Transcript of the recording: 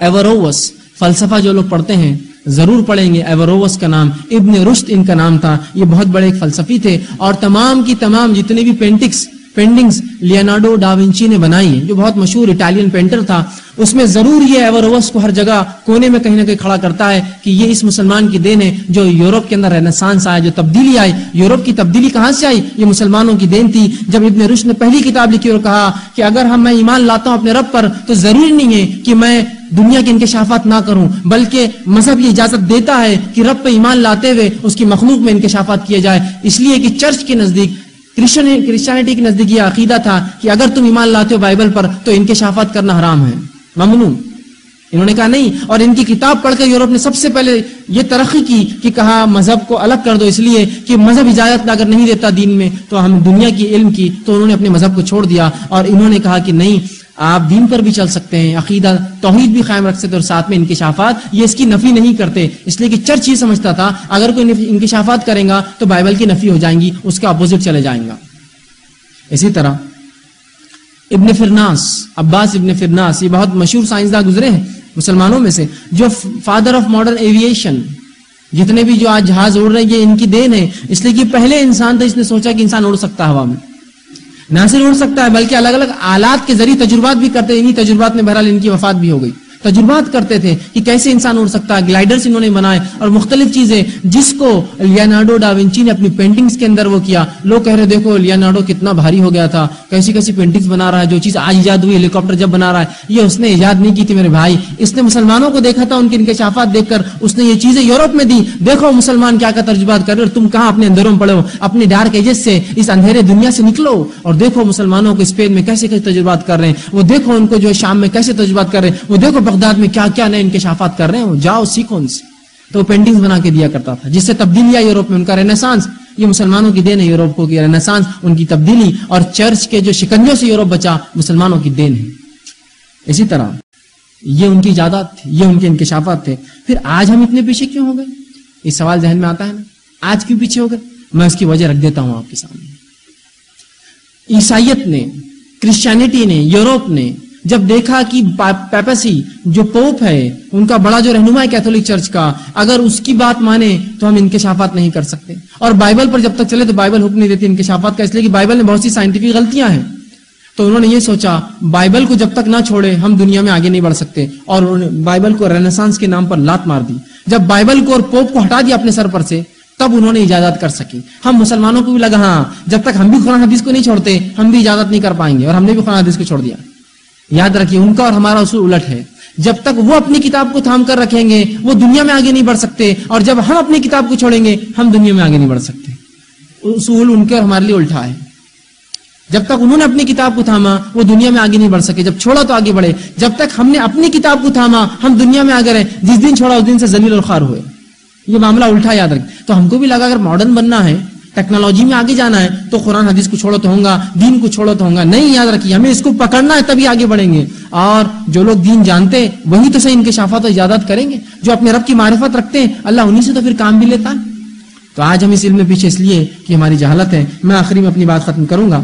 ایوروس، فلسفہ جو لوگ پڑھتے ہیں ضرور پڑھیں گے، ایوروس کا نام، ابن رشد ان کا نام تھا، یہ بہت بڑے ایک فلسفی تھے، اور تمام کی تمام جتنے بھی پینٹنگز لیونارڈو ڈا ونچی نے بنائی ہیں، جو بہت مشہور اٹالین پینٹر تھا، اس میں ضرور یہ ایوروس کو ہر جگہ کونے میں کہیں نہ کہیں کھڑا کرتا ہے کہ یہ اس مسلمان کی دین ہے جو یورپ کے اندر رینیسانس آیا، جو تبدیلی آئی۔ یورپ کی تبدیلی کہاں سے آئی؟ یہ مسلمانوں کی دین تھی۔ جب ابن رشد نے پہلی کتاب لکھی اور کہا کہ اگر میں ایمان لاتا ہوں اپنے رب پر تو ضروری نہیں ہے کہ میں دنیا کے انکشافات نہ کروں، بلکہ مذہب یہ اجازت دیتا ہے کہ رب پہ ایمان لاتے ہوئے اس کی مخلوق میں انکشافات کیے جائے، اس لیے کہ چرچ کے نزدیک، کرسچینٹی کے نزدیک یہ عقیدہ تھا کہ اگر تم ایمان لاتے ہو بائبل پر تو انکشافات کرنا حرام ہے، ممنوع۔ انہوں نے کہا نہیں، اور ان کی کتاب پڑھ کر یورپ نے سب سے پہلے یہ ترقی کی کہ کہا مذہب کو الگ کر دو، اس لیے کہ مذہب اجازت اگر نہیں دیتا دین میں تو ہم دنیا کی علم کی، تو انہوں نے اپنے مذہب کو چھوڑ دیا، اور انہوں نے کہا کہ نہیں، آپ دین پر بھی چل سکتے ہیں، عقیدہ توحید بھی قائم رکھ سکتے اور ساتھ میں انکشافات، یہ اس کی نفی نہیں کرتے، اس لیے کہ چرچ یہ سمجھتا تھا اگر کوئی انکشافات کرے گا تو بائبل کی نفی ہو جائیں گی، اس کا اپوزٹ چلے جائیں گا۔ اسی طرح ابن فرناس، عباس ابن فرناس، یہ بہت مشہور سائنسداں گزرے ہیں مسلمانوں میں سے، جو فادر آف ماڈرن ایویشن، جتنے بھی جو آج جہاز اڑ رہے ہیں یہ ان کی دین ہے، اس لیے کہ پہلے انسان تھا، اس نے سوچا کہ انسان اڑ سکتا ہے ہوا میں، نہ صرف اڑ سکتا ہے بلکہ الگ الگ آلات کے ذریعے تجربات بھی کرتے، انہی تجربات میں بہرحال ان کی وفات بھی ہو گئی۔ تجربات کرتے تھے کہ کیسے انسان اڑ سکتا ہے، گلائڈرز انہوں نے بنائے اور مختلف چیزیں، جس کو لیونارڈو ڈا ونچی نے اپنی پینٹنگز کے اندر وہ کیا۔ لوگ کہہ رہے دیکھو لیونارڈو کتنا بھاری ہو گیا تھا، کیسی کیسی پینٹنگز بنا رہا ہے، جو چیز آج ایجاد ہوئی، ہیلی کاپٹر جب بنا رہا ہے، یہ اس نے ایجاد نہیں کی تھی میرے بھائی، اس نے مسلمانوں کو دیکھا تھا، ان کے انکشافات دیکھ کر اس نے یہ چیزیں یورپ میں دی، دیکھو مسلمان کیا کیا تجربات کر رہے اور تم کہاں اپنے اندروں میں پڑے ہو، اپنے ڈارک ایجز سے، اس اندھیرے دنیا سے نکلو اور دیکھو مسلمانوں کو اسپین میں کیسے کیسے تجربات کر رہے ہیں، وہ دیکھو ان کو جو شام میں کیسے تجربات کر رہے ہیں، وہ دیکھو بغداد میں کیا کیا نئے انکشافات کر رہے ہیں، جاؤ سیکھو ان سے۔ تو وہ پینٹنگز بنا کے دیا کرتا تھا، جس سے تبدیلی آئی یورپ میں، ان کا رینیسانس، یہ مسلمانوں کی دین ہے، یورپ کو کیا رینیسانس، ان کی تبدیلی، اور چرچ کے جو شکنجوں سے یورپ بچا مسلمانوں کی دین ہے۔ اسی طرح یہ ان کی ایجادات تھی، یہ ان کے انکشافات تھے۔ پھر آج ہم اتنے پیچھے کیوں ہو گئے؟ یہ سوال ذہن میں آتا ہے نا، آج کیوں پیچھے ہو گئے؟ میں اس کی وجہ رکھ دیتا ہوں آپ کے سامنے۔ عیسائیت نے، کرسچینٹی نے، یورپ نے جب دیکھا کہ پیپسی جو پوپ ہے ان کا بڑا جو رہنما ہے کیتھولک چرچ کا، اگر اس کی بات مانے تو ہم انکشافات نہیں کر سکتے، اور بائبل پر جب تک چلے تو بائبل حکم نہیں دیتی انکشافات کا، اس لیے کہ بائبل میں بہت سی سائنٹیفک غلطیاں ہیں۔ تو انہوں نے یہ سوچا بائبل کو جب تک نہ چھوڑے ہم دنیا میں آگے نہیں بڑھ سکتے، اور بائبل کو رینیسانس کے نام پر لات مار دی۔ جب بائبل کو اور پوپ کو ہٹا دیا اپنے سر پر سے، تب انہوں نے اجازت کر سکی۔ ہم مسلمانوں کو بھی لگا ہاں جب تک ہم بھی قرآن حدیث کو نہیں چھوڑتے ہم بھی اجازت نہیں کر پائیں گے، اور ہم نے بھی قرآن حدیث کو چھوڑ دیا۔ یاد رکھیے ان کا اور ہمارا اصول الٹ ہے، جب تک وہ اپنی کتاب کو تھام کر رکھیں گے وہ دنیا میں آگے نہیں بڑھ سکتے، اور جب ہم اپنی کتاب کو چھوڑیں گے ہم دنیا میں آگے نہیں بڑھ سکتے۔ اصول ان کے اور ہمارے لیے الٹا ہے، جب تک انہوں نے اپنی کتاب کو تھاما وہ دنیا میں آگے نہیں بڑھ سکے، جب چھوڑا تو آگے بڑھے، جب تک ہم نے اپنی کتاب کو تھاما ہم دنیا میں آگے رہے، جس دن چھوڑا اس دن سے ذلیل اور خوار ہوئے۔ یہ معاملہ الٹا یاد رکھ۔ تو ہم کو بھی لگا اگر ماڈرن بننا ہے، ٹیکنالوجی میں آگے جانا ہے تو قرآن حدیث کو چھوڑو تو ہوگا، دین کو چھوڑو تو ہوگا، نہیں، یاد رکھیے ہمیں اس کو پکڑنا ہے تبھی آگے بڑھیں گے، اور جو لوگ دین جانتے وہی تو صحیح انکشافات و ایجادات کریں گے، جو اپنے رب کی معرفت رکھتے ہیں اللہ انہی سے تو پھر کام بھی لیتا ہے۔ تو آج ہم اس علم میں پیچھے اس لیے کہ ہماری جہالت ہے۔ میں آخری میں اپنی بات ختم کروں گا۔